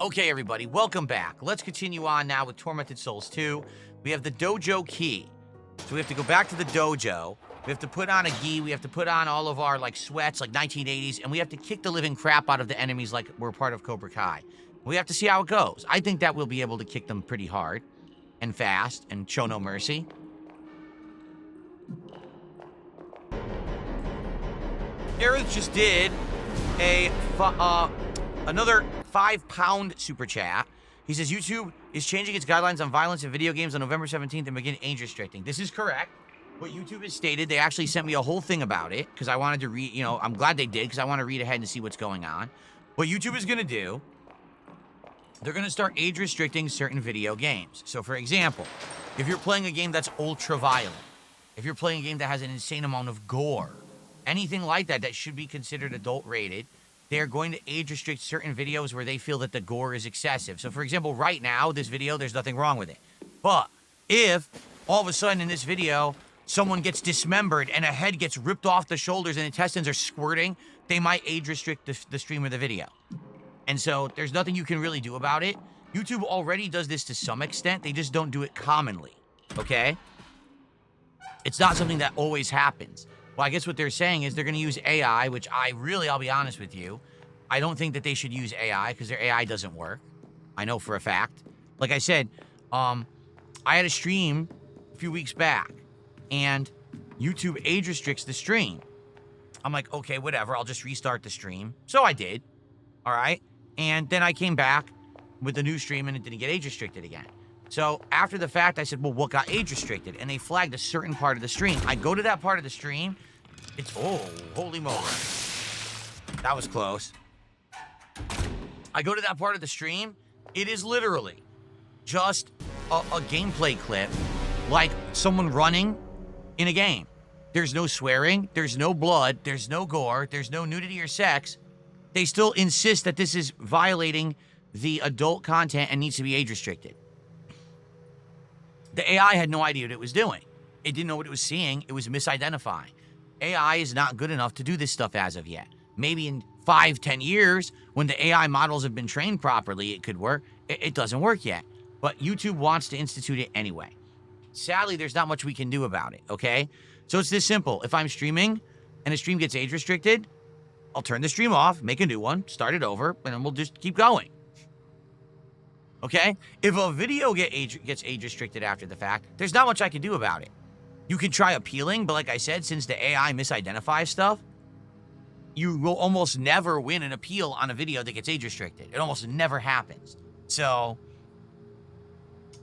Okay, everybody, welcome back. Let's continue on now with Tormented Souls 2. We have the dojo key. So we have to go back to the dojo. We have to put on a gi. We have to put on all of our, sweats, 1980s. And we have to kick the living crap out of the enemies like we're part of Cobra Kai. We have to see how it goes. I think that we'll be able to kick them pretty hard and fast and show no mercy. Aerith just did another £5 super chat. He says YouTube is changing its guidelines on violence in video games on November 17th and begin age restricting. This is correct. What YouTube has stated, they actually sent me a whole thing about it because I wanted to read, I'm glad they did because I want to read ahead and see what's going on. What YouTube is going to do, they're going to start age restricting certain video games. So for example, if you're playing a game that's ultra violent, if you're playing a game that has an insane amount of gore, anything like that that should be considered adult rated, they're going to age restrict certain videos where they feel that the gore is excessive. So for example, right now, this video, there's nothing wrong with it. But if all of a sudden in this video, someone gets dismembered and a head gets ripped off the shoulders and intestines are squirting, they might age restrict the stream or the video. And so there's nothing you can really do about it. YouTube already does this to some extent. They just don't do it commonly, okay? It's not something that always happens. Well, I guess what they're saying is they're going to use AI, which I'll be honest with you, I don't think that they should use AI because their AI doesn't work. I know for a fact. Like I said, I had a stream a few weeks back, and YouTube age restricts the stream. I'm like, okay, whatever, I'll just restart the stream. So I did, all right? And then I came back with the new stream, and it didn't get age restricted again. So after the fact, I said, well, what got age restricted? And they flagged a certain part of the stream. I go to that part of the stream. It's, oh, holy moly. That was close. I go to that part of the stream. It is literally just a gameplay clip, like someone running in a game. There's no swearing. There's no blood. There's no gore. There's no nudity or sex. They still insist that this is violating the adult content and needs to be age restricted. The AI had no idea what it was doing. It didn't know what it was seeing. It was misidentifying. AI is not good enough to do this stuff as of yet. Maybe in 5-10 years, when the AI models have been trained properly, it could work. It doesn't work yet. But YouTube wants to institute it anyway. Sadly, there's not much we can do about it, okay? So it's this simple. If I'm streaming and a stream gets age restricted, I'll turn the stream off, make a new one, start it over, and then we'll just keep going. Okay? If a video gets age restricted after the fact, there's not much I can do about it. You can try appealing, but like I said, since the AI misidentifies stuff, you will almost never win an appeal on a video that gets age restricted. It almost never happens. So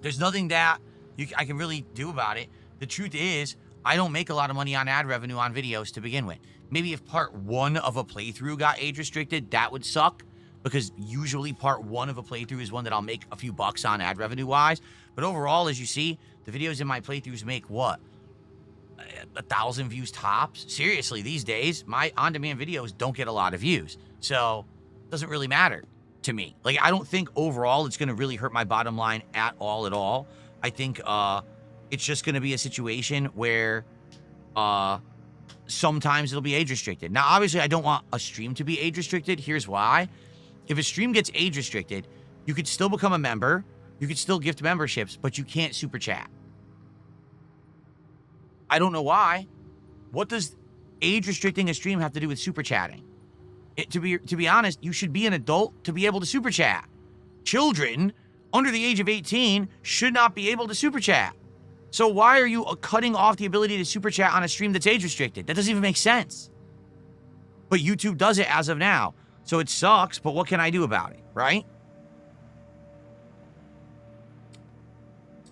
there's nothing that I can really do about it. The truth is, I don't make a lot of money on ad revenue on videos to begin with. Maybe if part 1 of a playthrough got age restricted, that would suck. Because usually part 1 of a playthrough is one that I'll make a few bucks on ad revenue wise. But overall, as you see, the videos in my playthroughs make what? 1,000 views tops? Seriously, these days, my on-demand videos don't get a lot of views. So it doesn't really matter to me. Like, I don't think overall it's going to really hurt my bottom line at all. I think it's just going to be a situation where sometimes it'll be age restricted. Now, obviously, I don't want a stream to be age restricted. Here's why. If a stream gets age restricted, you could still become a member, you could still gift memberships, but you can't super chat. I don't know why. What does age restricting a stream have to do with super chatting? To be honest, you should be an adult to be able to super chat. Children under the age of 18 should not be able to super chat. So why are you cutting off the ability to super chat on a stream that's age restricted? That doesn't even make sense. But YouTube does it as of now. So it sucks, but what can I do about it, right?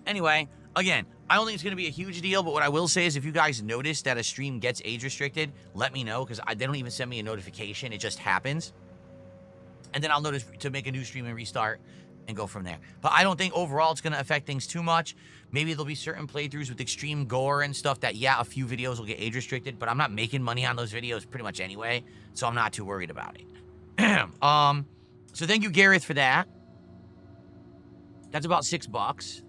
Anyway, again, I don't think it's going to be a huge deal, but what I will say is if you guys notice that a stream gets age restricted, let me know, because they don't even send me a notification. It just happens. And then I'll notice to make a new stream and restart and go from there. But I don't think overall it's going to affect things too much. Maybe there'll be certain playthroughs with extreme gore and stuff that, yeah, a few videos will get age restricted, but I'm not making money on those videos pretty much anyway, so I'm not too worried about it. So thank you, Gareth, for that. That's about $6.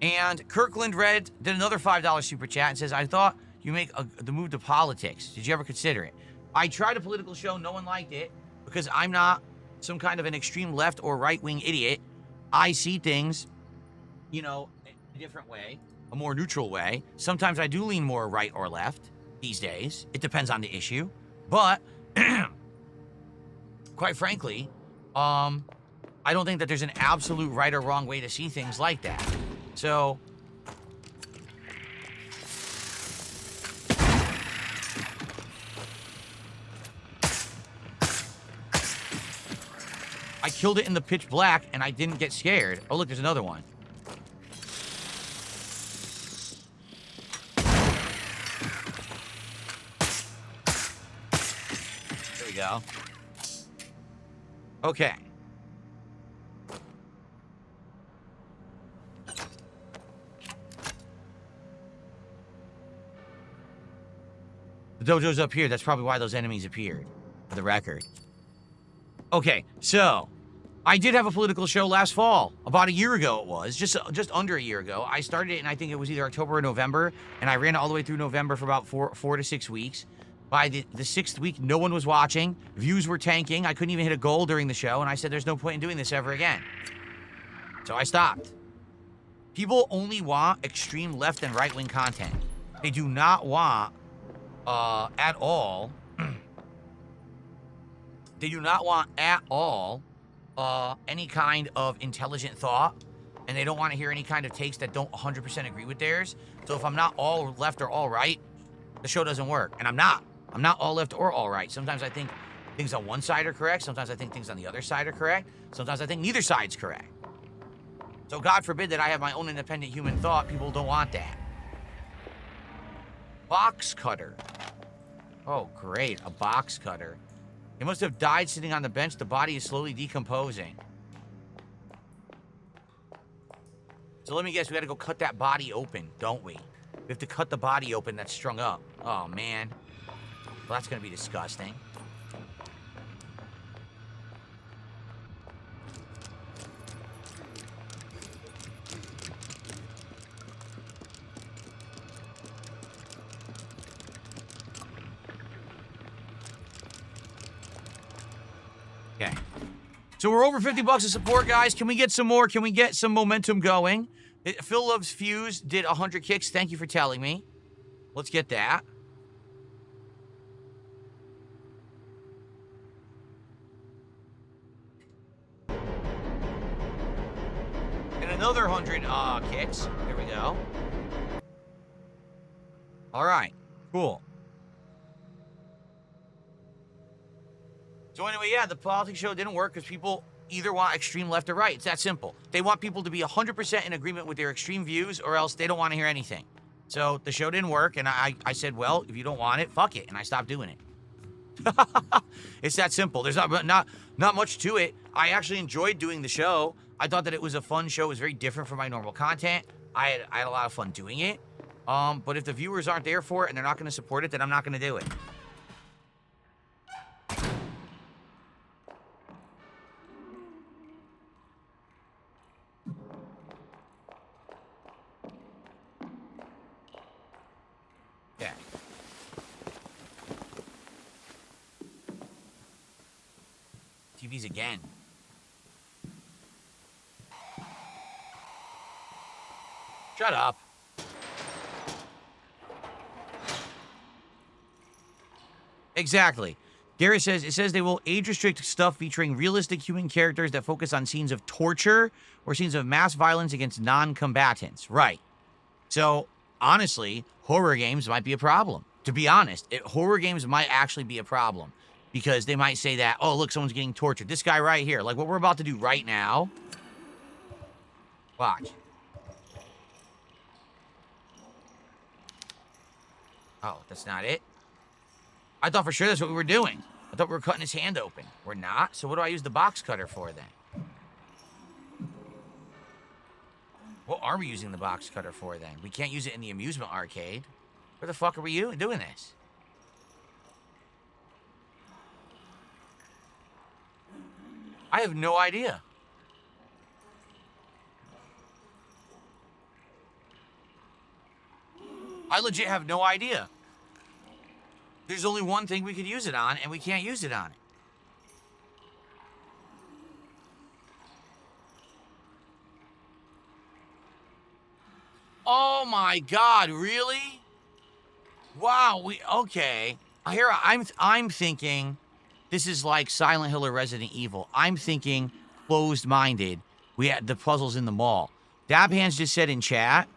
And Kirkland Red did another $5 super chat and says, I thought you make the move to politics. Did you ever consider it? I tried a political show. No one liked it because I'm not some kind of an extreme left or right-wing idiot. I see things, you know, a different way, a more neutral way. Sometimes I do lean more right or left these days. It depends on the issue. But, quite frankly, I don't think that there's an absolute right or wrong way to see things like that. So, I killed it in the pitch black, and I didn't get scared. Oh, look, there's another one. There we go. Okay. The dojo's up here. That's probably why those enemies appeared, for the record. Okay, so I did have a political show last fall. About a year ago it was, just under a year ago. I started it, and I think it was either October or November, and I ran it all the way through November for about four to 6 weeks. By the 6th week, no one was watching. Views were tanking. I couldn't even hit a goal during the show, and I said there's no point in doing this ever again. So I stopped. People only want extreme left and right-wing content. They do not want, at all... They do not want at all any kind of intelligent thought, and they don't want to hear any kind of takes that don't 100% agree with theirs. So if I'm not all left or all right, the show doesn't work. And I'm not. I'm not all left or all right. Sometimes I think things on one side are correct. Sometimes I think things on the other side are correct. Sometimes I think neither side's correct. So God forbid that I have my own independent human thought. People don't want that. Box cutter. Oh, great. A box cutter. He must have died sitting on the bench. The body is slowly decomposing. So let me guess, we gotta go cut that body open, don't we? We have to cut the body open that's strung up. Oh, man. Well, that's gonna be disgusting. Okay. So we're over 50 bucks of support, guys. Can we get some more? Can we get some momentum going? Phil Loves Fuse did 100 kicks. Thank you for telling me. Let's get that. And another 100 kicks. There we go. All right. Cool. So anyway, yeah, the politics show didn't work because people either want extreme left or right. It's that simple. They want people to be 100% in agreement with their extreme views, or else they don't want to hear anything. So the show didn't work, and I said, well, if you don't want it, fuck it, and I stopped doing it. It's that simple. There's not much to it. I actually enjoyed doing the show. I thought that it was a fun show. It was very different from my normal content. I had a lot of fun doing it. But if the viewers aren't there for it and they're not going to support it, then I'm not going to do it. Yeah. TVs again. Shut up. Exactly. Gary says, it says they will age restrict stuff featuring realistic human characters that focus on scenes of torture or scenes of mass violence against non-combatants. Right. So, honestly, horror games might be a problem. To be honest, horror games might actually be a problem. Because they might say that, oh, look, someone's getting tortured. This guy right here, like what we're about to do right now. Watch. Oh, that's not it? I thought for sure that's what we were doing. I thought we were cutting his hand open. We're not? So what do I use the box cutter for then? What are we using the box cutter for then? We can't use it in the amusement arcade. Where the fuck are we doing this? I have no idea. I legit have no idea. There's only one thing we could use it on, and we can't use it on it. Oh my God, really? Wow, okay. Here I'm thinking this is like Silent Hill or Resident Evil. I'm thinking closed-minded. We had the puzzles in the mall. Dab Hands just said in chat,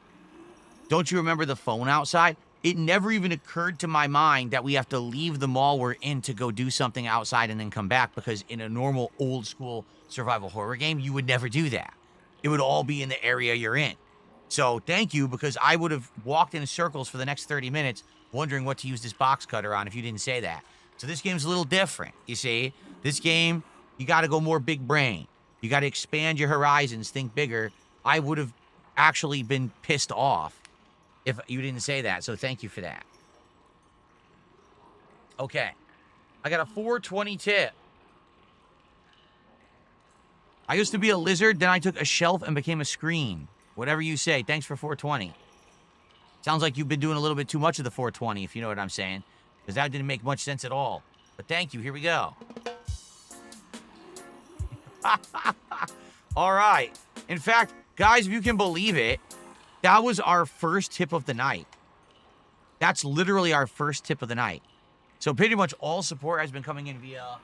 don't you remember the phone outside? It never even occurred to my mind that we have to leave the mall we're in to go do something outside and then come back, because in a normal old school survival horror game, you would never do that. It would all be in the area you're in. So thank you, because I would have walked in circles for the next 30 minutes wondering what to use this box cutter on if you didn't say that. So this game's a little different, you see? This game, you got to go more big brain. You got to expand your horizons, think bigger. I would have actually been pissed off if you didn't say that, so thank you for that. Okay. I got a 420 tip. I used to be a lizard, then I took a shelf and became a screen. Whatever you say. Thanks for 420. Sounds like you've been doing a little bit too much of the 420, if you know what I'm saying. Because that didn't make much sense at all. But thank you. Here we go. All right. In fact, guys, if you can believe it, that was our first tip of the night. That's literally our first tip of the night. So pretty much all support has been coming in via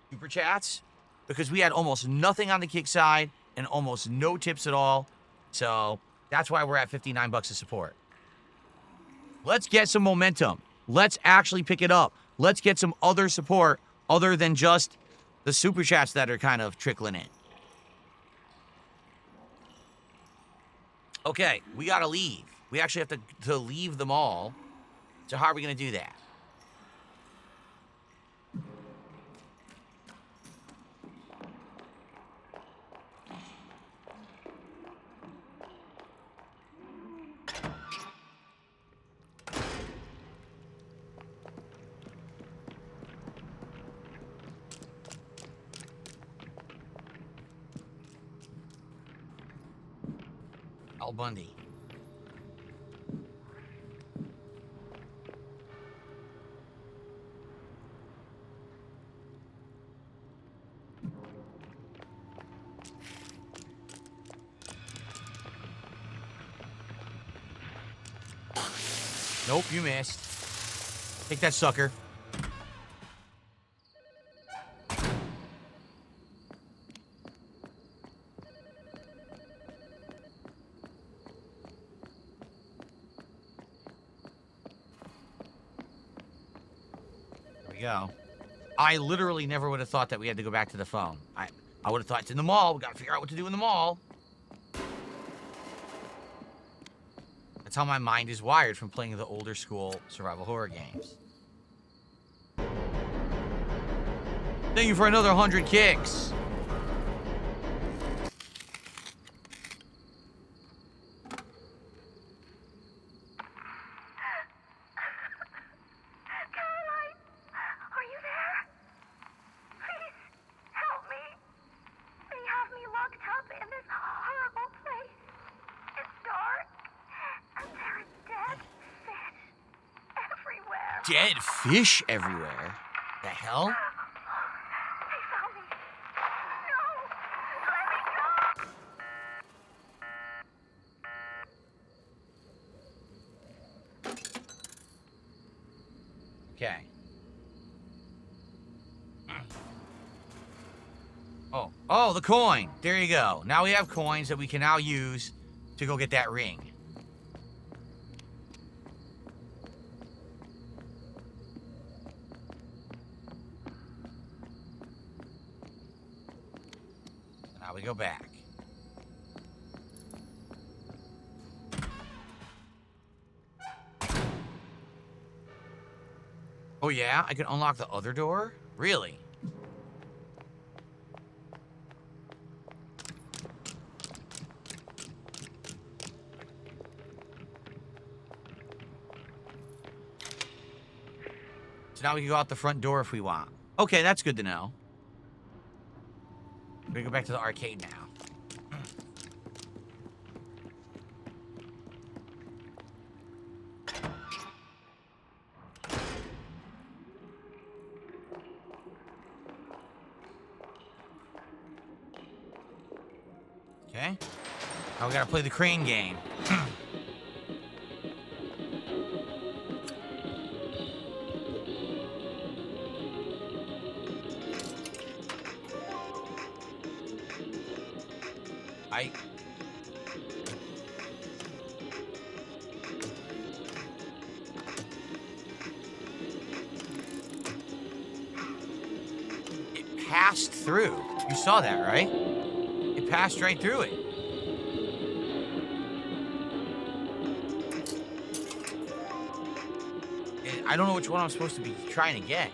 Super Chats, because we had almost nothing on the kick side and almost no tips at all. So that's why we're at 59 bucks of support. Let's get some momentum. Let's actually pick it up. Let's get some other support other than just the Super Chats that are kind of trickling in. Okay, we gotta leave. We actually have to leave the mall. So how are we gonna do that? Al Bundy. Nope, you missed. Take that, sucker. There we go. I literally never would have thought that we had to go back to the phone. I would have thought it's in the mall. We got to figure out what to do in the mall. That's how my mind is wired from playing the older school survival horror games. Thank you for another 100 kicks. Dead fish everywhere. The hell? They found me. No! Let me go! Okay. Oh, the coin. There you go. Now we have coins that we can now use to go get that ring. Now we go back. Oh yeah, I can unlock the other door? Really? So now we can go out the front door if we want. Okay, that's good to know. We're gonna go back to the arcade now. Okay. Now we gotta play the crane game. It passed through. You saw that, right? It passed right through it. And I don't know which one I'm supposed to be trying to get.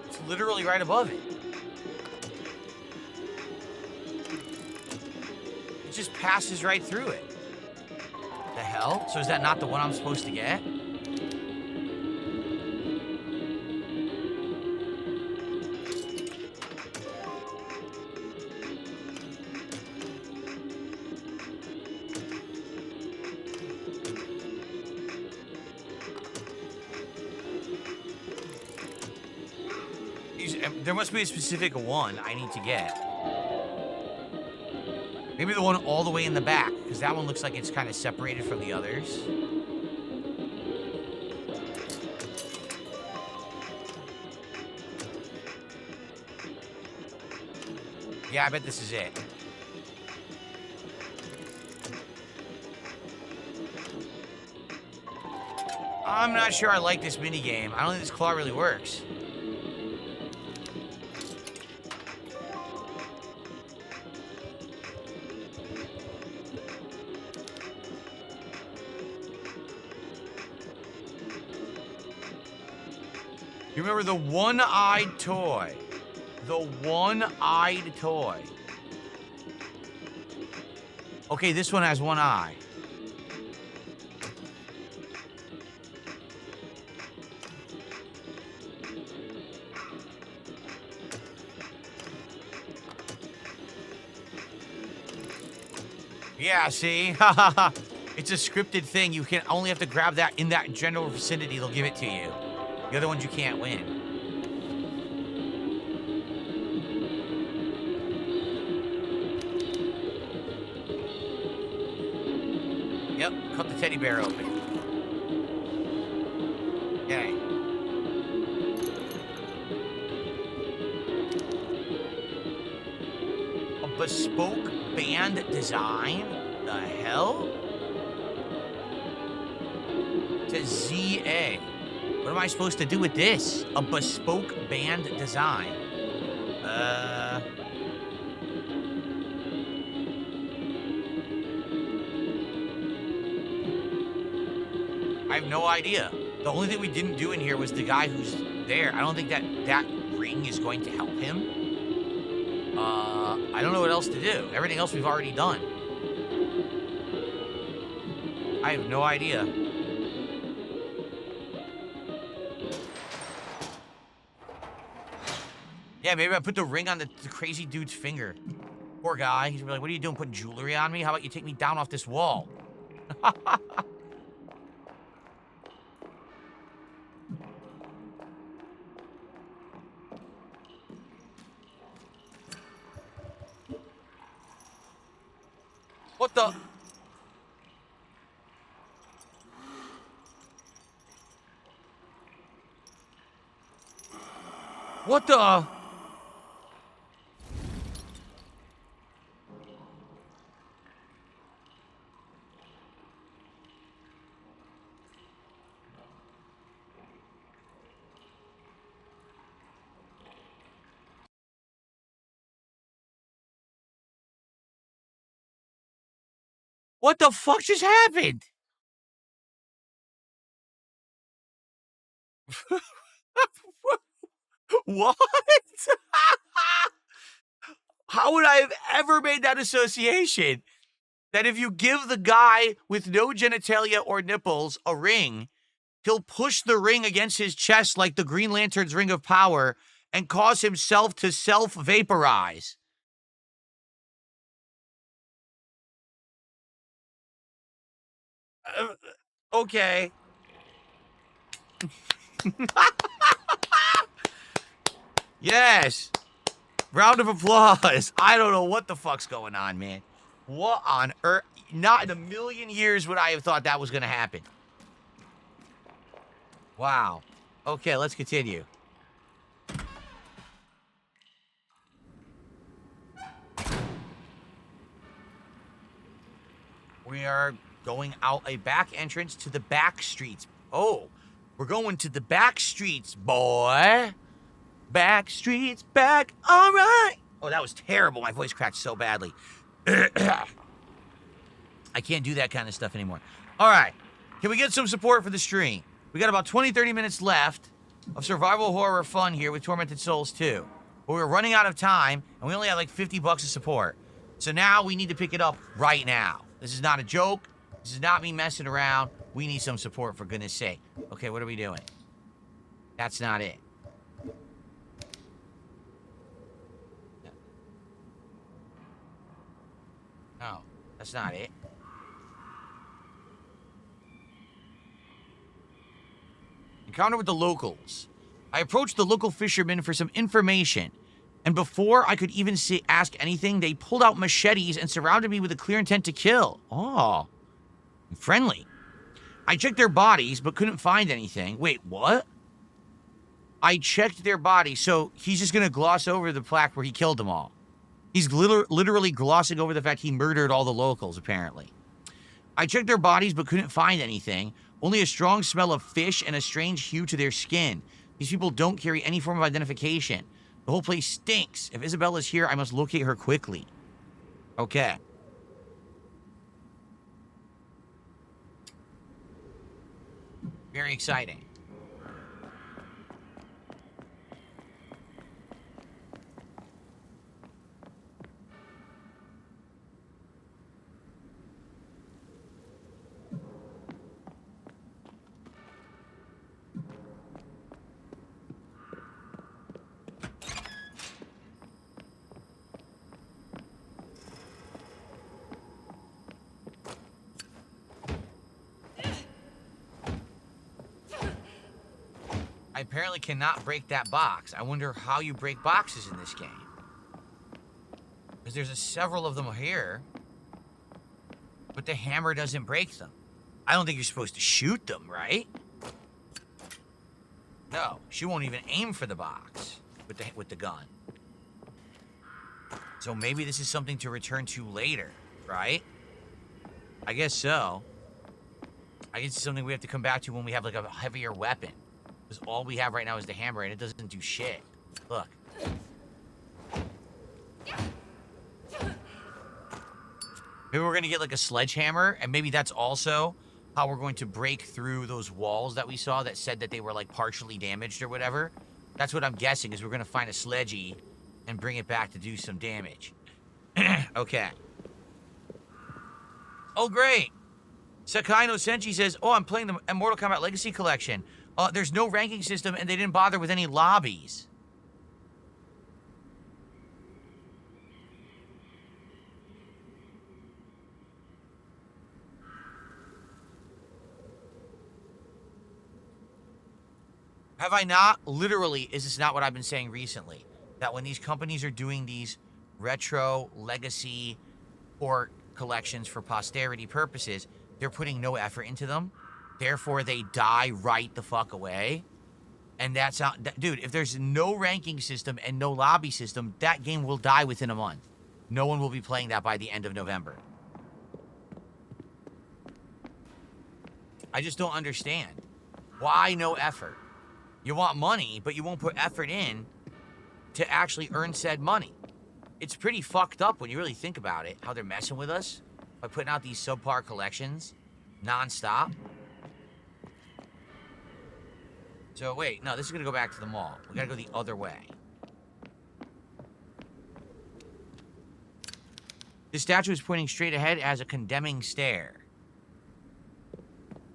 It's literally right above it. It just passes right through it. The hell? So is that not the one I'm supposed to get? There must be a specific one I need to get. Maybe the one all the way in the back, because that one looks like it's kind of separated from the others. Yeah, I bet this is it. I'm not sure I like this minigame. I don't think this claw really works. You remember the one-eyed toy? The one-eyed toy. Okay, this one has one eye. Yeah, see? It's a scripted thing. You can only have to grab that in that general vicinity. They'll give it to you. The other ones you can't win. Yep, cut the teddy bear open. Okay. A bespoke band design? The hell? To ZA. What am I supposed to do with this? A bespoke band design. I have no idea. The only thing we didn't do in here was the guy who's there. I don't think that ring is going to help him. I don't know what else to do. Everything else we've already done. I have no idea. Yeah, maybe I put the ring on the crazy dude's finger. Poor guy. He's gonna be like, what are you doing, putting jewelry on me? How about you take me down off this wall? What the? What the? What the fuck just happened? What? How would I have ever made that association? That if you give the guy with no genitalia or nipples a ring, he'll push the ring against his chest like the Green Lantern's ring of power and cause himself to self-vaporize. Okay. Yes. Round of applause. I don't know what the fuck's going on, man. What on earth? Not in a million years would I have thought that was going to happen. Wow. Okay, let's continue. We are going out a back entrance to the back streets. Oh, we're going to the back streets, boy. Back streets, back, all right. Oh, that was terrible. My voice cracked so badly. I can't do that kind of stuff anymore. All right, can we get some support for the stream? We got about 20, 30 minutes left of survival horror fun here with Tormented Souls 2. But we're running out of time, and we only have like 50 bucks of support. So now we need to pick it up right now. This is not a joke. This is not me messing around. We need some support, for goodness sake. Okay, what are we doing? That's not it. No, that's not it. Encounter with the locals. I approached the local fishermen for some information, and before I could even ask anything, they pulled out machetes and surrounded me with a clear intent to kill. Oh, friendly. I checked their bodies, but couldn't find anything. Wait, what? I checked their bodies, so he's just gonna gloss over the plaque where he killed them all. He's literally glossing over the fact he murdered all the locals, apparently. I checked their bodies, but couldn't find anything. Only a strong smell of fish and a strange hue to their skin. These people don't carry any form of identification. The whole place stinks. If Isabella's here, I must locate her quickly. Okay. Very exciting. I apparently cannot break that box. I wonder how you break boxes in this game. Because there's several of them here. But the hammer doesn't break them. I don't think you're supposed to shoot them, right? No, she won't even aim for the box with the gun. So maybe this is something to return to later, right? I guess so. I guess it's something we have to come back to when we have like a heavier weapon. Because all we have right now is the hammer, and it doesn't do shit. Look. Maybe we're going to get, like, a sledgehammer, and maybe that's also how we're going to break through those walls that we saw that said that they were, like, partially damaged or whatever. That's what I'm guessing, is we're going to find a sledgy and bring it back to do some damage. Okay. Oh, great. Sakai no Senshi says, oh, I'm playing the Mortal Kombat Legacy Collection. There's no ranking system, and they didn't bother with any lobbies. Have I not? Literally, is this not what I've been saying recently? That when these companies are doing these retro, legacy, or collections for posterity purposes, they're putting no effort into them. Therefore, they die right the fuck away. And that's how... Dude, if there's no ranking system and no lobby system, that game will die within a month. No one will be playing that by the end of November. I just don't understand. Why no effort? You want money, but you won't put effort in to actually earn said money. It's pretty fucked up when you really think about it, how they're messing with us by putting out these subpar collections non-stop. So wait, no, this is gonna go back to the mall. We gotta go the other way. This statue is pointing straight ahead as a condemning stare.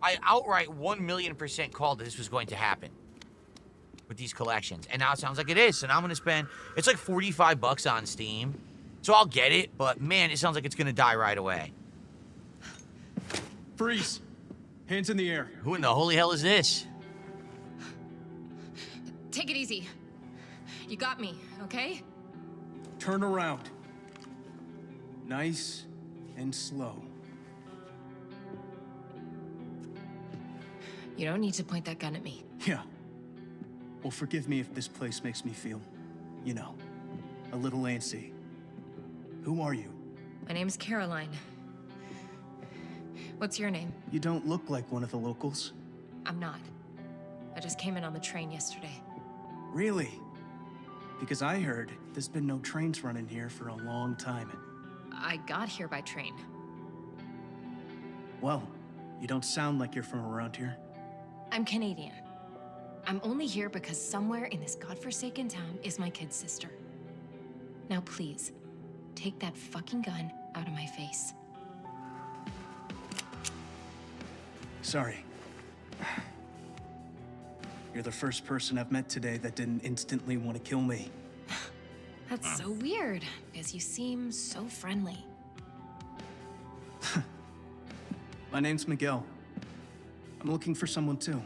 I outright 1,000,000% called that this was going to happen with these collections, and now it sounds like it is. So now I'm gonna spend, it's like 45 bucks on Steam, so I'll get it, but man, it sounds like it's gonna die right away. Freeze! Hands in the air. Who in the holy hell is this? Take it easy. You got me, okay? Turn around. Nice and slow. You don't need to point that gun at me. Yeah. Well, forgive me if this place makes me feel, you know, a little antsy. Who are you? My name's Caroline. What's your name? You don't look like one of the locals. I'm not. I just came in on the train yesterday. Really? Because I heard there's been no trains running here for a long time. I got here by train. Well, you don't sound like you're from around here. I'm Canadian. I'm only here because somewhere in this godforsaken town is my kid sister. Now please, take that fucking gun out of my face. Sorry. You're the first person I've met today that didn't instantly want to kill me. That's so weird, because you seem so friendly. My name's Miguel. I'm looking for someone too.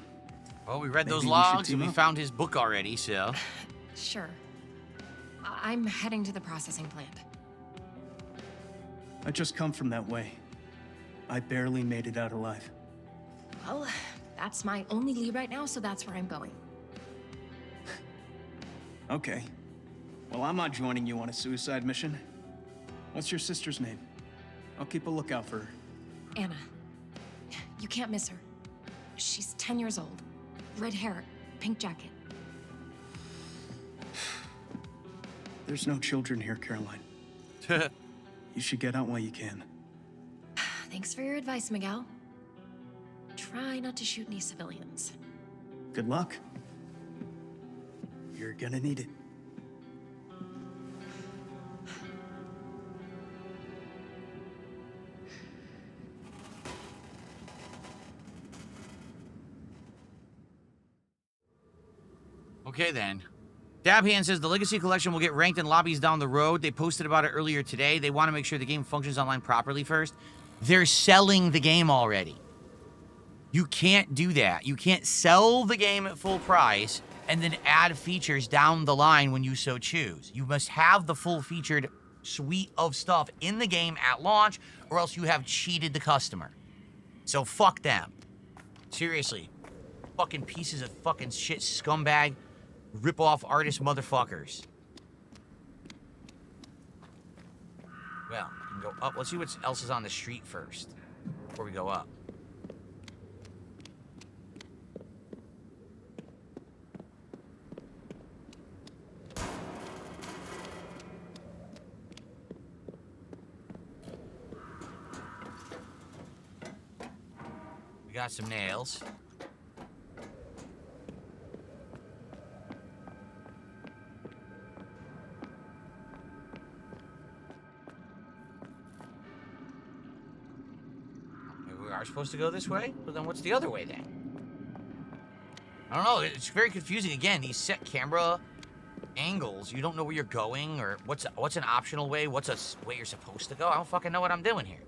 Well, we read those Maybe we should logs and team we up. found his book already, so. Sure. I'm heading to the processing plant. I just come from that way. I barely made it out alive. Well, that's my only lead right now, so that's where I'm going. Okay. Well, I'm not joining you on a suicide mission. What's your sister's name? I'll keep a lookout for her. Anna. You can't miss her. She's 10 years old. Red hair, pink jacket. There's no children here, Caroline. You should get out while you can. Thanks for your advice, Miguel. Try not to shoot any civilians. Good luck. You're gonna need it. Okay, then. Dabhand says the Legacy Collection will get ranked in lobbies down the road. They posted about it earlier today. They want to make sure the game functions online properly first. They're selling the game already. You can't do that. You can't sell the game at full price and then add features down the line when you so choose. You must have the full featured suite of stuff in the game at launch, or else you have cheated the customer. So fuck them. Seriously. Fucking pieces of fucking shit scumbag rip-off artist motherfuckers. Well, we can go up. Let's see what else is on the street first before we go up. We got some nails. We are supposed to go this way? But then what's the other way then? I don't know. It's very confusing. Again, these set camera angles, you don't know where you're going or what's an optional way, what's a way you're supposed to go. I don't fucking know what I'm doing here.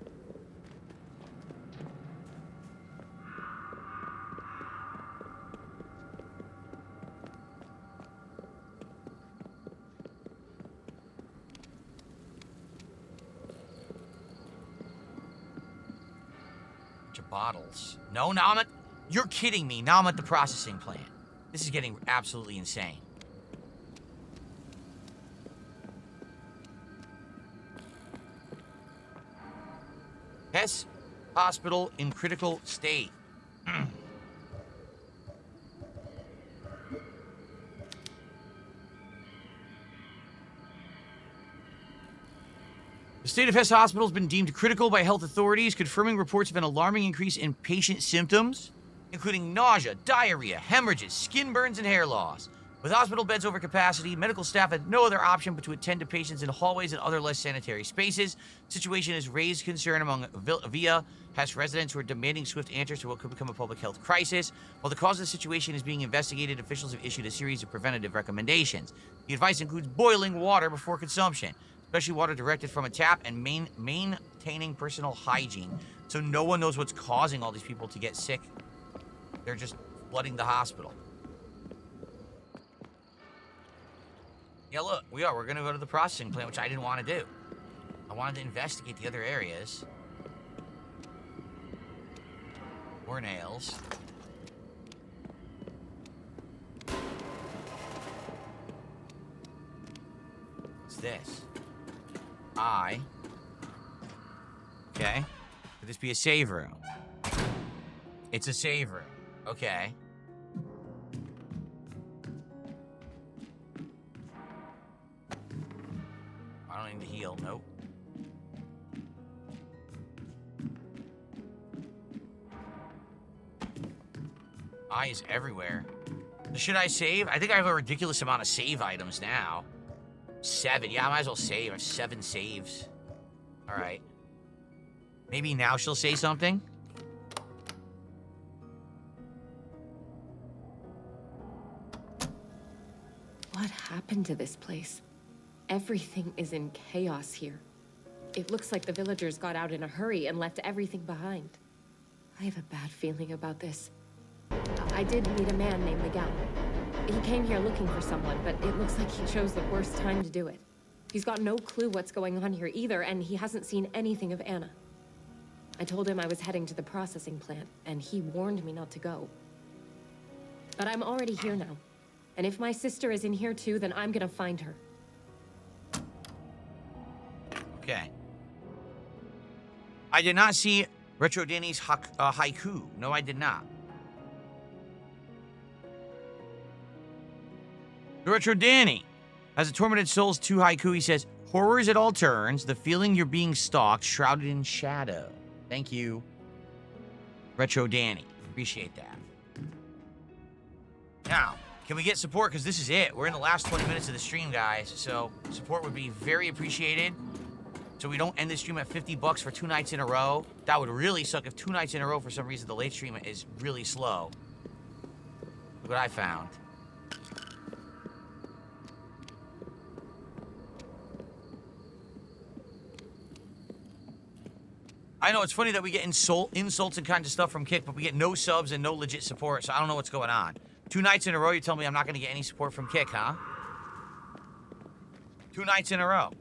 Bottles. No, now I'm at... You're kidding me. Now I'm at the processing plant. This is getting absolutely insane. Hess Hospital in critical state. The state of Hess Hospital has been deemed critical by health authorities, confirming reports of an alarming increase in patient symptoms, including nausea, diarrhea, hemorrhages, skin burns, and hair loss. With hospital beds over capacity, medical staff had no other option but to attend to patients in hallways and other less sanitary spaces. The situation has raised concern among VIA Hess residents who are demanding swift answers to what could become a public health crisis. While the cause of the situation is being investigated, officials have issued a series of preventative recommendations. The advice includes boiling water before consumption, especially water directed from a tap, and maintaining personal hygiene so no one knows what's causing all these people to get sick. They're just flooding the hospital. Yeah, look, we're going to go to the processing plant, which I didn't want to do. I wanted to investigate the other areas. More nails. this? Okay. Could this be a save room? It's a save room. Okay. I don't need to heal. Nope. I is everywhere. Should I save? I think I have a ridiculous amount of save items now. 7. Yeah, I might as well save. I have 7 saves. All right. Maybe now she'll say something? What happened to this place? Everything is in chaos here. It looks like the villagers got out in a hurry and left everything behind. I have a bad feeling about this. I did meet a man named Miguel. He came here looking for someone, but it looks like he chose the worst time to do it. He's got no clue what's going on here either, and he hasn't seen anything of Anna. I told him I was heading to the processing plant, and he warned me not to go. But I'm already here now. And if my sister is in here too, then I'm gonna find her. Okay. I did not see Retro Danny's haiku. No, I did not. Retro Danny has a Tormented Souls 2 haiku. He says, horrors at all turns, the feeling you're being stalked, shrouded in shadow. Thank you, Retro Danny. Appreciate that. Now, can we get support? Because this is it. We're in the last 20 minutes of the stream, guys. So support would be very appreciated. So we don't end the stream at $50 for 2 nights in a row. That would really suck if 2 nights in a row, for some reason, the late stream is really slow. Look what I found. I know, it's funny that we get insults and kinds of stuff from Kick, but we get no subs and no legit support, so I don't know what's going on. 2 nights in a row, you tell me I'm not going to get any support from Kick, huh? 2 nights in a row.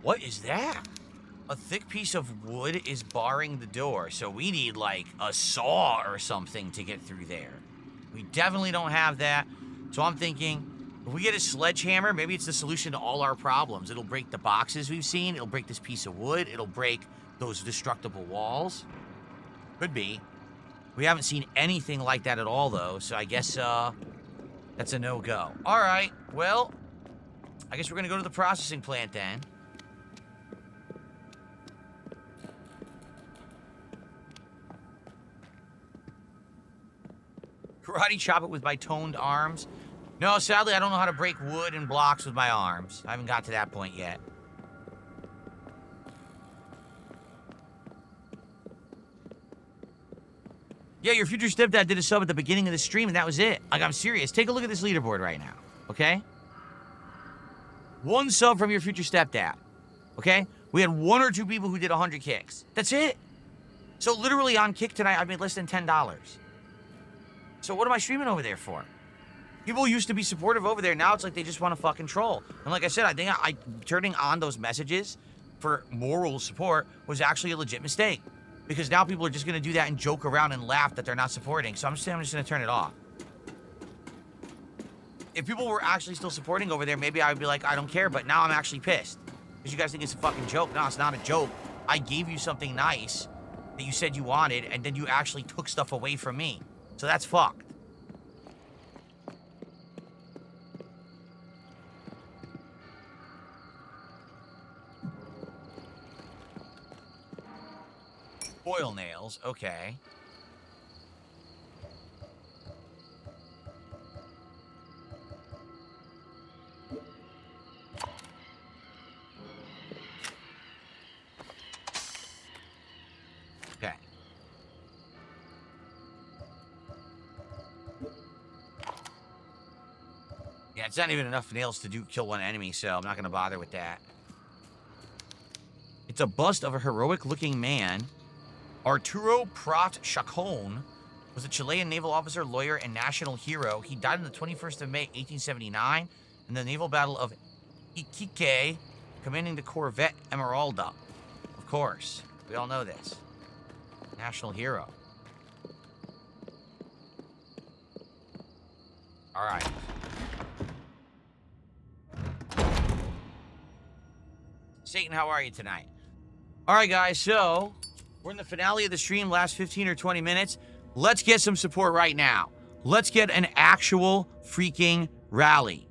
What is that? A thick piece of wood is barring the door, so we need, like, a saw or something to get through there. We definitely don't have that, so I'm thinking, if we get a sledgehammer, maybe it's the solution to all our problems. It'll break the boxes we've seen, it'll break this piece of wood, it'll break those destructible walls. Could be. We haven't seen anything like that at all, though, so I guess, that's a no-go. All right, well, I guess we're gonna go to the processing plant, then. Karate chop it with my toned arms. No, sadly, I don't know how to break wood and blocks with my arms. I haven't got to that point yet. Yeah, your future stepdad did a sub at the beginning of the stream, and that was it. Like, I'm serious. Take a look at this leaderboard right now, okay? 1 sub from your future stepdad, okay? We had 1 or 2 people who did 100 kicks. That's it. So literally on Kick tonight, I made less than $10. So what am I streaming over there for? People used to be supportive over there. Now it's like they just want to fucking troll. And like I said, I think turning on those messages for moral support was actually a legit mistake. Because now people are just going to do that and joke around and laugh that they're not supporting. So I'm just going to turn it off. If people were actually still supporting over there, maybe I would be like, I don't care. But now I'm actually pissed. Because you guys think it's a fucking joke. No, it's not a joke. I gave you something nice that you said you wanted, and then you actually took stuff away from me. So that's fucked. Foil nails, okay. Okay. Yeah, it's not even enough nails to kill 1 enemy, so I'm not gonna bother with that. It's a bust of a heroic-looking man. Arturo Prat Chacon was a Chilean naval officer, lawyer, and national hero. He died on the 21st of May, 1879, in the naval battle of Iquique, commanding the Corvette Emeralda. Of course. We all know this. National hero. All right. Satan, how are you tonight? All right, guys, so we're in the finale of the stream, last 15 or 20 minutes. Let's get some support right now. Let's get an actual freaking rally.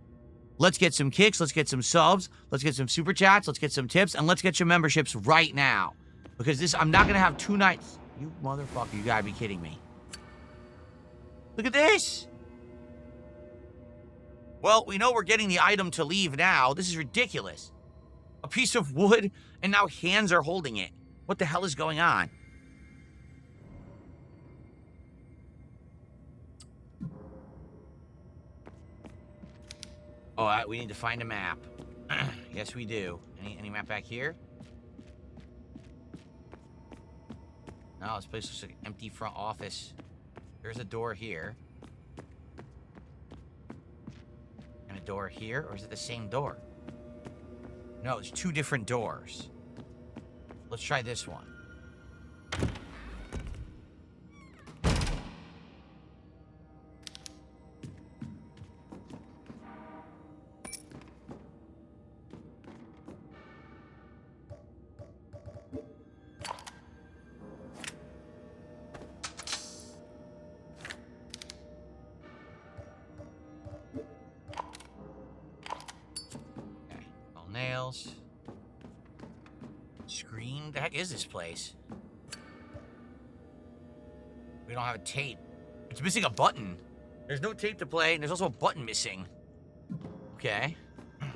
Let's get some kicks, let's get some subs, let's get some super chats, let's get some tips, and let's get your memberships right now. Because this, I'm not gonna have 2 nights. You motherfucker, you gotta be kidding me. Look at this. Well, we know we're getting the item to leave now. This is ridiculous. A piece of wood, and now hands are holding it. What the hell is going on? Oh, we need to find a map. Yes, we do. Any map back here? No, this place looks like an empty front office. There's a door here. And a door here, or is it the same door? No, it's 2 different doors. Let's try this one. Nails. Screen? The heck is this place? We don't have a tape. It's missing a button. There's no tape to play, and there's also a button missing. Okay. Are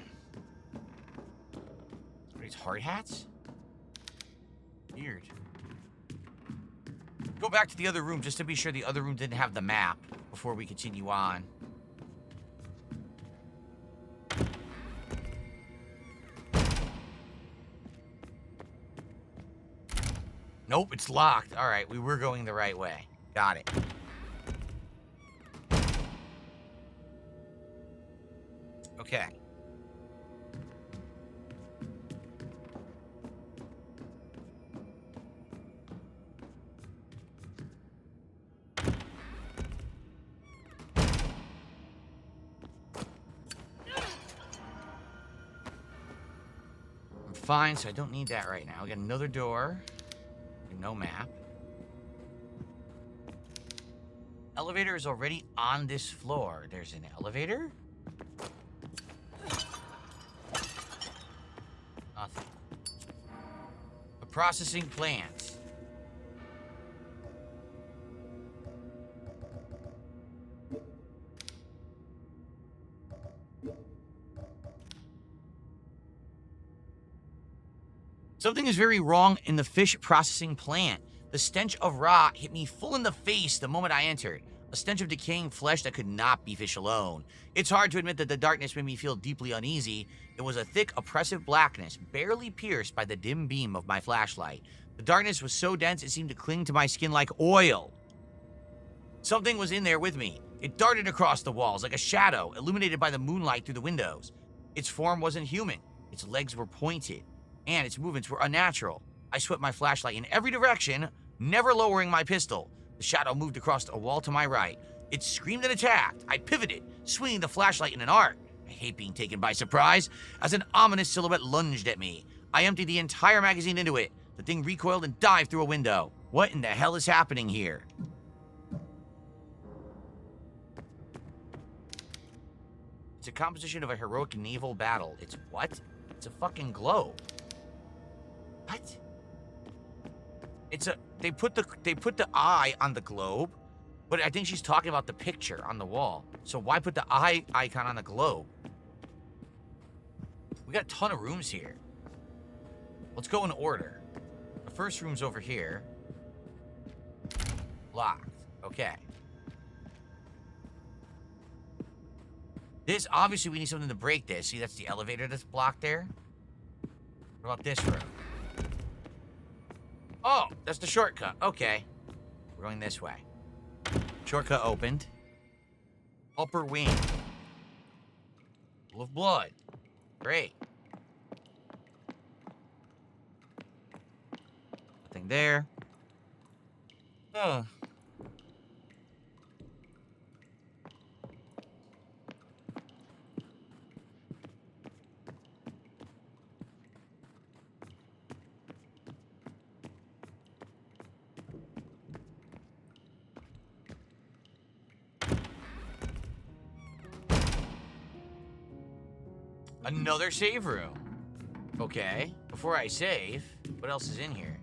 these hard hats? Weird. Go back to the other room just to be sure the other room didn't have the map before we continue on. Nope, it's locked. All right, we were going the right way. Got it. Okay. I'm fine, so I don't need that right now. We got another door. No map. Elevator is already on this floor. There's an elevator? Nothing. A processing plant. Something is very wrong in the fish processing plant. The stench of rot hit me full in the face the moment I entered. A stench of decaying flesh that could not be fish alone. It's hard to admit that the darkness made me feel deeply uneasy. It was a thick, oppressive blackness, barely pierced by the dim beam of my flashlight. The darkness was so dense it seemed to cling to my skin like oil. Something was in there with me. It darted across the walls like a shadow, illuminated by the moonlight through the windows. Its form wasn't human. Its legs were pointed, and its movements were unnatural. I swept my flashlight in every direction, never lowering my pistol. The shadow moved across a wall to my right. It screamed and attacked. I pivoted, swinging the flashlight in an arc. I hate being taken by surprise, as an ominous silhouette lunged at me. I emptied the entire magazine into it. The thing recoiled and dived through a window. What in the hell is happening here? It's a composition of a heroic naval battle. It's what? It's a fucking globe. What? It's a they put the eye on the globe, but I think she's talking about the picture on the wall. So why put the eye icon on the globe? We got a ton of rooms here. Let's go in order. The first room's over here. Locked. Okay. This, obviously we need something to break this. See, that's the elevator that's blocked there. What about this room? Oh, that's the shortcut. Okay. We're going this way. Shortcut opened. Upper wing. Full of blood. Great. Nothing there. Huh. Another save room. Okay. Before I save, what else is in here?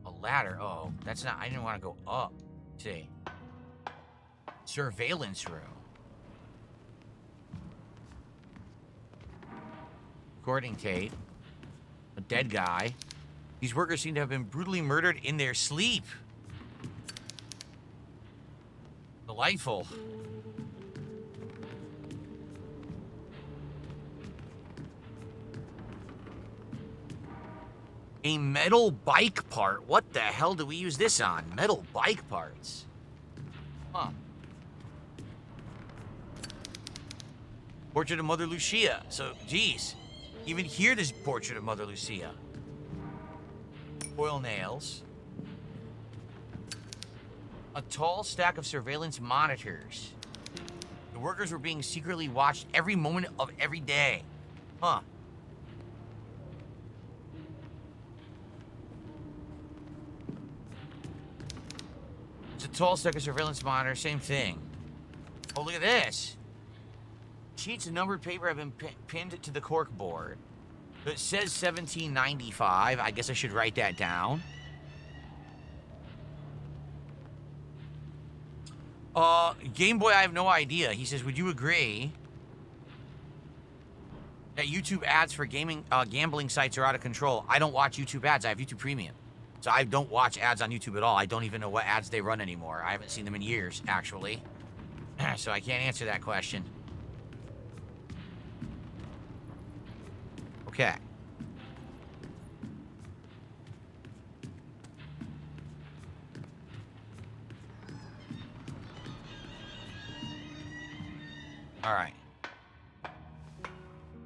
A ladder. Oh, that's not... I didn't want to go up. Let's see. Surveillance room. Recording tape. A dead guy. These workers seem to have been brutally murdered in their sleep. Delightful. A metal bike part. What the hell do we use this on? Metal bike parts. Huh. Portrait of Mother Lucia. So, geez. Even here, there's portrait of Mother Lucia. Coil nails. A tall stack of surveillance monitors. The workers were being secretly watched every moment of every day. Huh. It's a tall stack of surveillance monitors, same thing. Oh, look at this. Sheets of numbered paper have been pinned to the cork board. It says 1795. I guess I should write that down. Game Boy, I have no idea. He says, would you agree that YouTube ads for gambling sites are out of control? I don't watch YouTube ads. I have YouTube Premium. So I don't watch ads on YouTube at all. I don't even know what ads they run anymore. I haven't seen them in years, actually. So I can't answer that question. Okay. All right.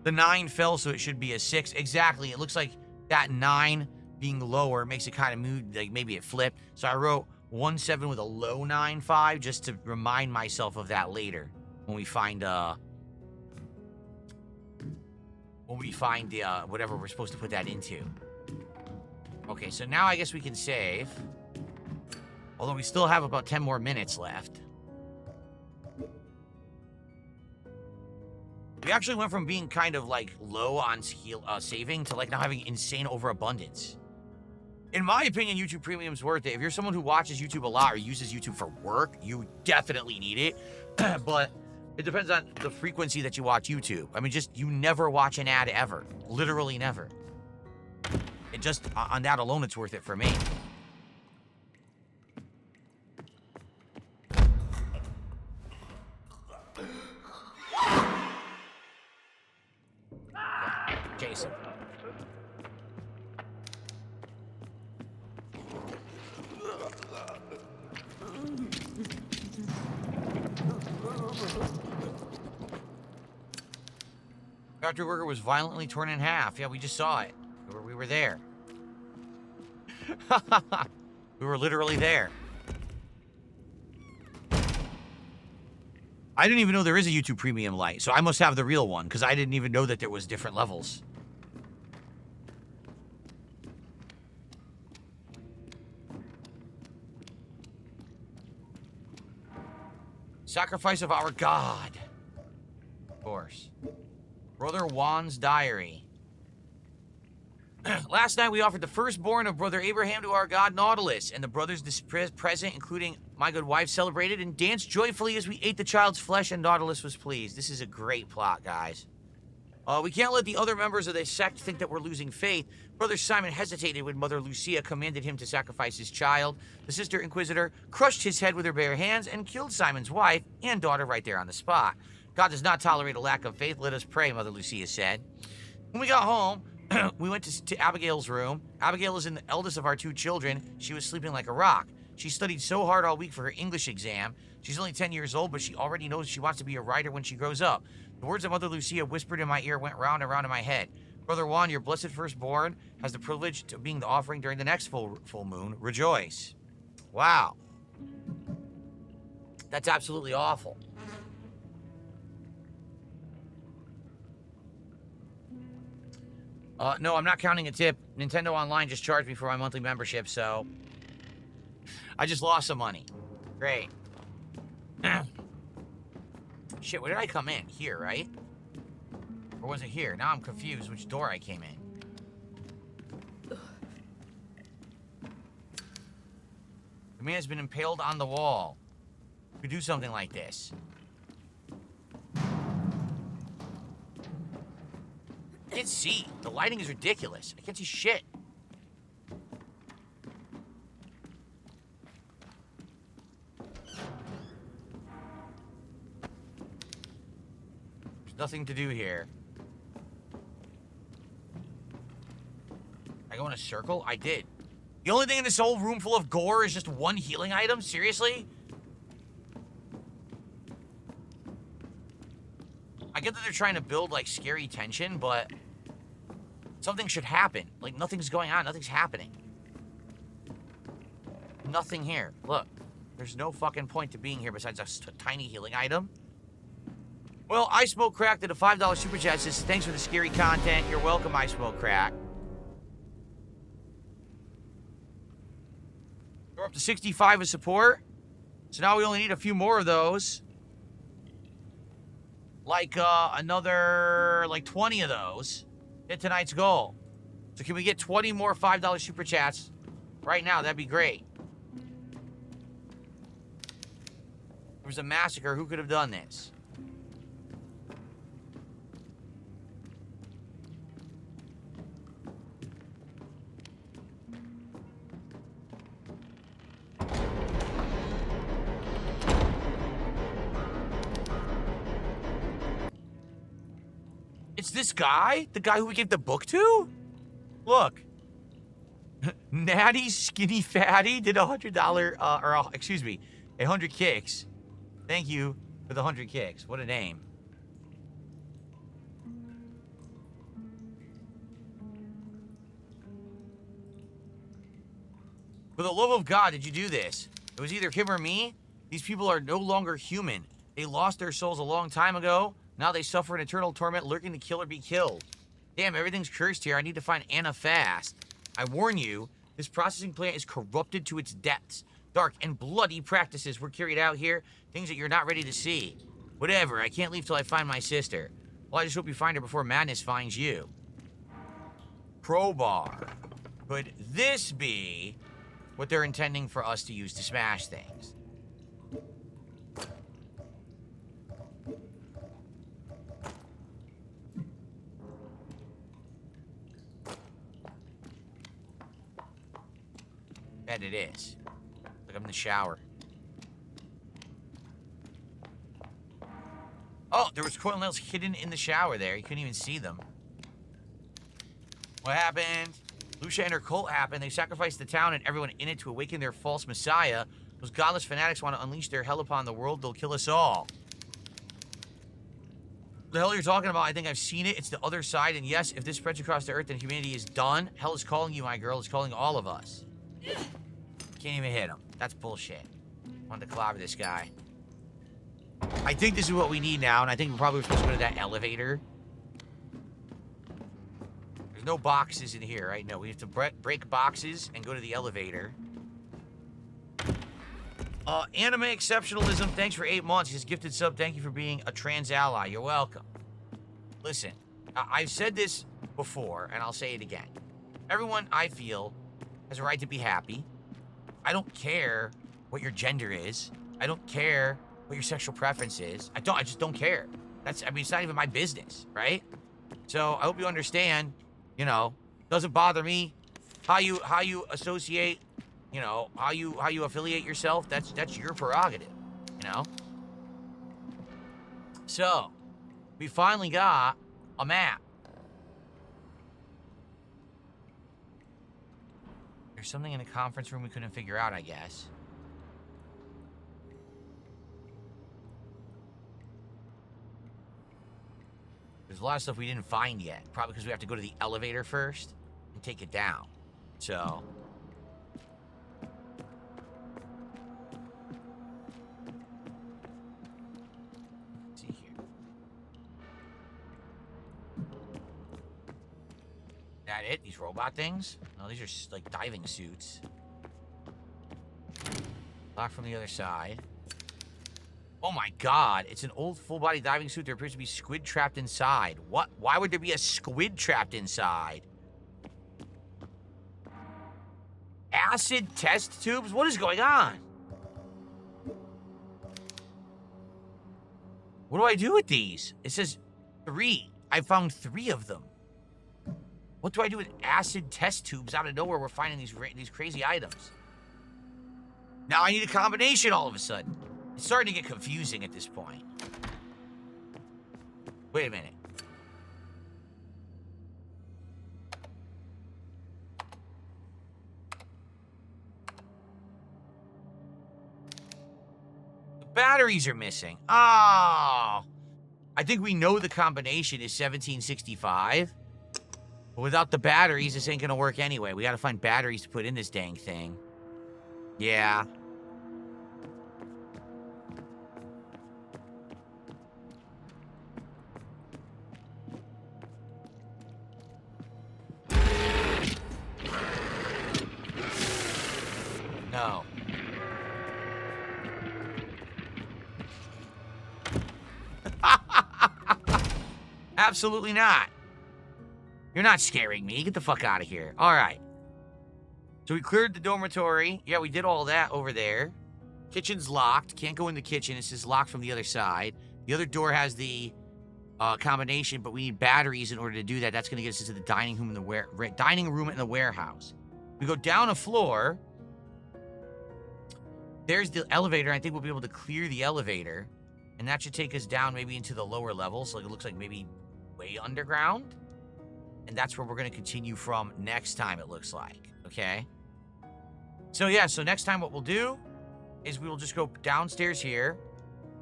The 9 fell, so it should be a 6. Exactly. It looks like that 9 being lower makes it kind of move, like maybe it flipped. So I wrote 1-7 with a low 9-5 just to remind myself of that later when we find whatever we're supposed to put that into. Okay, so now I guess we can save. Although we still have about 10 more minutes left. We actually went from being kind of like low on saving to like now having insane overabundance. In my opinion, YouTube Premium's worth it. If you're someone who watches YouTube a lot or uses YouTube for work, you definitely need it. But it depends on the frequency that you watch YouTube. I mean, you never watch an ad ever. Literally never. It just, on that alone, it's worth it for me. Jason. Factory worker was violently torn in half. Yeah, we just saw it. We were there. We were literally there. I didn't even know there is a YouTube Premium light, so I must have the real one, because I didn't even know that there was different levels. Sacrifice of our God. Of course. Brother Juan's diary. Last night we offered the firstborn of Brother Abraham to our god Nautilus, and the brothers present, including my good wife, celebrated and danced joyfully as we ate the child's flesh, and Nautilus was pleased. This is a great plot, guys. We can't let the other members of the sect think that we're losing faith. Brother Simon hesitated when Mother Lucia commanded him to sacrifice his child. The Sister Inquisitor crushed his head with her bare hands and killed Simon's wife and daughter right there on the spot. God does not tolerate a lack of faith. Let us pray, Mother Lucia said. When we got home, we went to Abigail's room. Abigail is the eldest of our 2 children. She was sleeping like a rock. She studied so hard all week for her English exam. She's only 10 years old, but she already knows she wants to be a writer when she grows up. The words that Mother Lucia whispered in my ear went round and round in my head. Brother Juan, your blessed firstborn, has the privilege of being the offering during the next full moon. Rejoice. Wow. That's absolutely awful. No, I'm not counting a tip. Nintendo Online just charged me for my monthly membership, so I just lost some money. Great. Shit, where did I come in? Here, right? Or was it here? Now I'm confused which door I came in. The man has been impaled on the wall. We could do something like this. I can't see. The lighting is ridiculous. I can't see shit. There's nothing to do here. I go in a circle? I did. The only thing in this whole room full of gore is just one healing item? Seriously? I get that they're trying to build, like, scary tension, but something should happen. Like, nothing's going on. Nothing's happening. Nothing here. Look. There's no fucking point to being here besides a tiny healing item. Well, I Smoke Crack did a $5 super chat. Says, thanks for the scary content. You're welcome, I Smoke Crack. We're up to 65 of support. So now we only need a few more of those. Like, another, like, 20 of those. Hit tonight's goal. So can we get 20 more $5 super chats right now? That'd be great. There was a massacre. Who could have done this? It's this guy? The guy who we gave the book to? Look. Natty Skinny Fatty did $100, excuse me, 100 kicks. Thank you for the 100 kicks. What a name. For the love of God, did you do this? It was either him or me. These people are no longer human. They lost their souls a long time ago. Now they suffer an eternal torment, lurking to kill or be killed. Damn, everything's cursed here. I need to find Anna fast. I warn you, this processing plant is corrupted to its depths. Dark and bloody practices were carried out here. Things that you're not ready to see. Whatever, I can't leave till I find my sister. Well, I just hope you find her before madness finds you. Crowbar. Could this be what they're intending for us to use to smash things? Bet it is. Like I'm in the shower. Oh, there was coils hidden in the shower there. You couldn't even see them. What happened? Lucia and her cult happened. They sacrificed the town and everyone in it to awaken their false messiah. Those godless fanatics want to unleash their hell upon the world. They'll kill us all. The hell you're talking about? I think I've seen it. It's the other side. And yes, if this spreads across the earth, then humanity is done. Hell is calling you, my girl. It's calling all of us. Can't even hit him. That's bullshit. Wanted to clobber this guy. I think this is what we need now, and I think we're probably supposed to go to that elevator. There's no boxes in here, right? No, we have to break boxes and go to the elevator. Anime Exceptionalism, thanks for 8 months. His gifted sub, thank you for being a trans ally. You're welcome. Listen, I've said this before, and I'll say it again. Everyone, I feel, has a right to be happy. I don't care what your gender is. I don't care what your sexual preference is. I just don't care. I mean, it's not even my business, right? So I hope you understand, you know, doesn't bother me how you associate, you know, how you affiliate yourself. That's your prerogative, you know? So, we finally got a map. There's something in the conference room we couldn't figure out, I guess. There's a lot of stuff we didn't find yet. Probably because we have to go to the elevator first and take it down. So... let's see here. That it? These robot things? No, these are like diving suits. Locked from the other side. Oh my god, it's an old full-body diving suit. There appears to be squid trapped inside. What? Why would there be a squid trapped inside? Acid test tubes? What is going on? What do I do with these? It says 3. I found 3 of them. What do I do with acid test tubes out of nowhere? We're finding these crazy items. Now I need a combination all of a sudden. It's starting to get confusing at this point. Wait a minute. The batteries are missing. Oh. I think we know the combination is 1765. But without the batteries, this ain't gonna work anyway. We gotta find batteries to put in this dang thing. Yeah. No. Absolutely not. You're not scaring me. Get the fuck out of here. All right. So we cleared the dormitory. Yeah, we did all that over there. Kitchen's locked. Can't go in the kitchen. It's just locked from the other side. The other door has the combination, but we need batteries in order to do that. That's going to get us into the dining room in the warehouse. We go down a floor. There's the elevator. I think we'll be able to clear the elevator. And that should take us down maybe into the lower levels. So it looks like maybe way underground. And that's where we're going to continue from next time, it looks like. Okay? So, yeah. So next time what we'll do is we will just go downstairs here.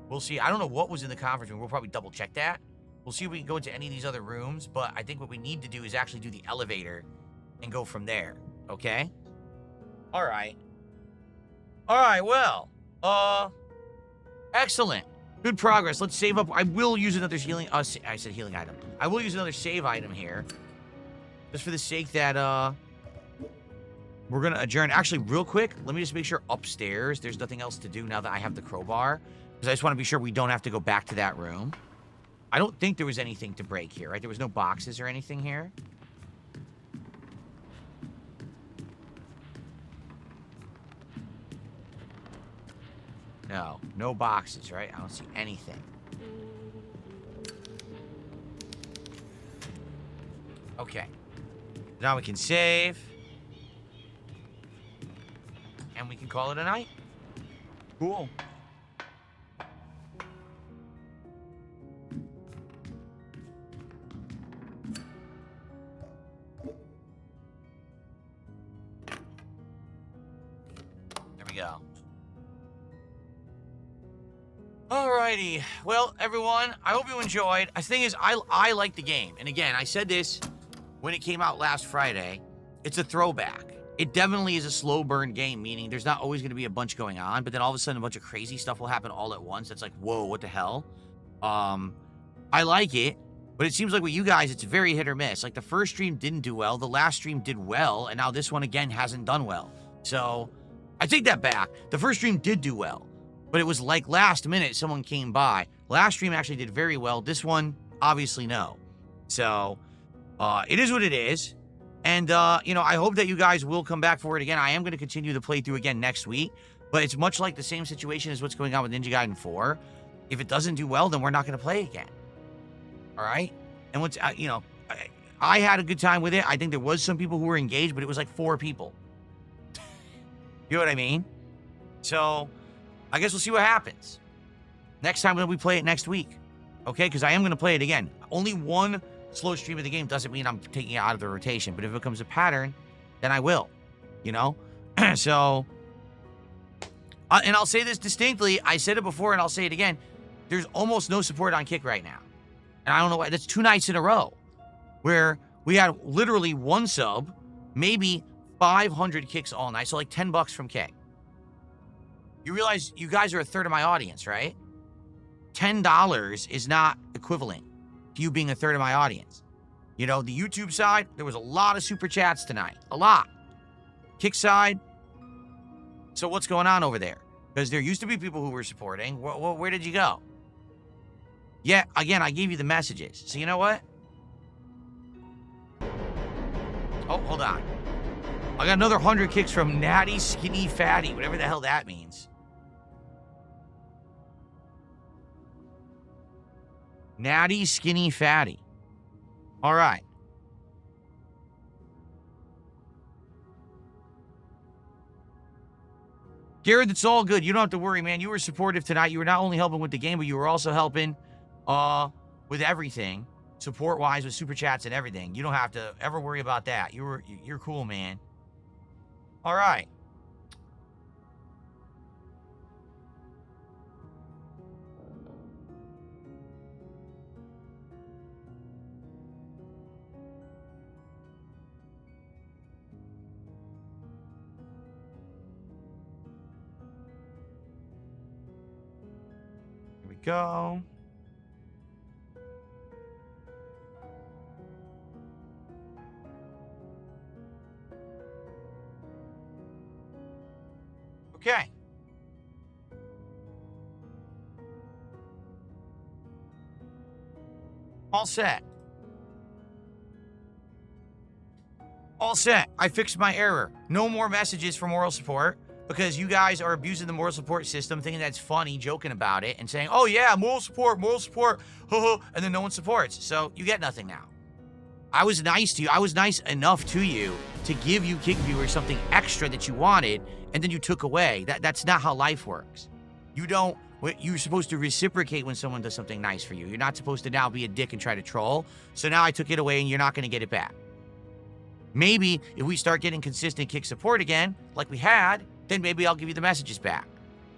We'll see. I don't know what was in the conference room. We'll probably double check that. We'll see if we can go into any of these other rooms. But I think what we need to do is actually do the elevator and go from there. Okay? All right. All right, well, excellent. Good progress. Let's save up. I will use another healing, I said healing item. I will use another save item here. Just for the sake that, we're going to adjourn. Actually, real quick, let me just make sure upstairs there's nothing else to do now that I have the crowbar. Because I just want to be sure we don't have to go back to that room. I don't think there was anything to break here, right? There was no boxes or anything here. No, no boxes, right? I don't see anything. Okay. Now we can save. And we can call it a night. Cool. There we go. Alrighty. Well, everyone, I hope you enjoyed. The thing is, I like the game. And again, I said this when it came out last Friday. It's a throwback. It definitely is a slow burn game, meaning there's not always going to be a bunch going on, but then all of a sudden a bunch of crazy stuff will happen all at once. That's like, whoa, what the hell? I like it, but it seems like with you guys, it's very hit or miss. Like the first stream didn't do well, the last stream did well, and now this one again hasn't done well. So I take that back. The first stream did do well. But it was like last minute someone came by. Last stream actually did very well. This one, obviously no. So, it is what it is. And, I hope that you guys will come back for it again. I am going to continue the playthrough again next week. But it's much like the same situation as what's going on with Ninja Gaiden 4. If it doesn't do well, then we're not going to play again. All right? And once, I had a good time with it. I think there was some people who were engaged, but it was like 4 people. You know what I mean? So... I guess we'll see what happens. Next time when we play it next week. Okay? Because I am going to play it again. Only one slow stream of the game doesn't mean I'm taking it out of the rotation. But if it becomes a pattern, then I will. You know? So... and I'll say this distinctly. I said it before and I'll say it again. There's almost no support on Kick right now. And I don't know why. That's 2 nights in a row where we had literally 1 sub, maybe 500 kicks all night. So like $10 from K. You realize you guys are a third of my audience, right? $10 is not equivalent to you being a third of my audience. You know, the YouTube side, there was a lot of super chats tonight. A lot. Kick side. So what's going on over there? Because there used to be people who were supporting. Where did you go? Yeah, again, I gave you the messages. So you know what? Oh, hold on. I got another 100 kicks from Natty Skinny Fatty, whatever the hell that means. Natty Skinny Fatty. All right. Garrett, it's all good. You don't have to worry, man. You were supportive tonight. You were not only helping with the game, but you were also helping with everything, support-wise, with super chats and everything. You don't have to ever worry about that. You're cool, man. All right. Here we go. Okay. All set. All set. I fixed my error. No more messages for moral support because you guys are abusing the moral support system, thinking that's funny, joking about it, and saying, oh yeah, moral support, and then no one supports. So you get nothing now. I was nice to you. I was nice enough to you to give you kick viewers something extra that you wanted, and then you took away. That's not how life works. You're supposed to reciprocate when someone does something nice for you. You're not supposed to now be a dick and try to troll. So now I took it away and you're not going to get it back. Maybe if we start getting consistent kick support again, like we had, then maybe I'll give you the messages back.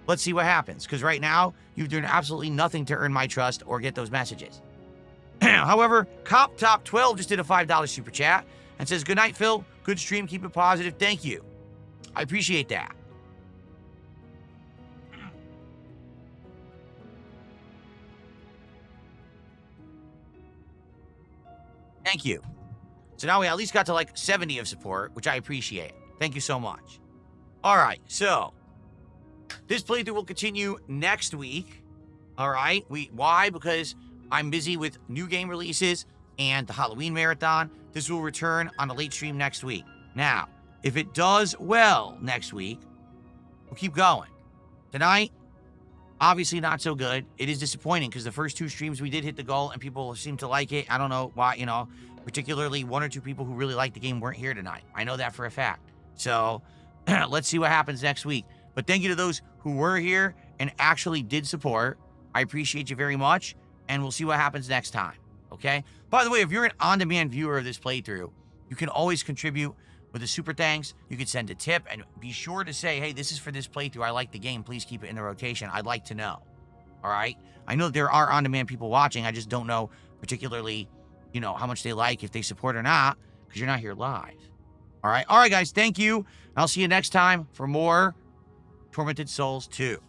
Let's see what happens. Because right now, you've done absolutely nothing to earn my trust or get those messages. However, Cop Top 12 just did a $5 super chat and says, good night, Phil. Good stream. Keep it positive. Thank you. I appreciate that. Thank you. So now we at least got to like 70 of support, which I appreciate. Thank you so much. All right, so this playthrough will continue next week. All right, why? Because I'm busy with new game releases and the Halloween marathon. This will return on a late stream next week. Now, if it does well next week, we'll keep going. Tonight, obviously not so good. It is disappointing because the first 2 streams we did hit the goal and people seem to like it. I don't know why, particularly 1 or 2 people who really like the game weren't here tonight. I know that for a fact. So let's see what happens next week. But thank you to those who were here and actually did support. I appreciate you very much. And we'll see what happens next time. Okay? By the way, if you're an on-demand viewer of this playthrough, you can always contribute with a super thanks. You can send a tip and be sure to say, hey, this is for this playthrough. I like the game. Please keep it in the rotation. I'd like to know. All right? I know there are on-demand people watching. I just don't know particularly, how much they like, if they support or not, because you're not here live. All right? All right, guys. Thank you. I'll see you next time for more Tormented Souls 2.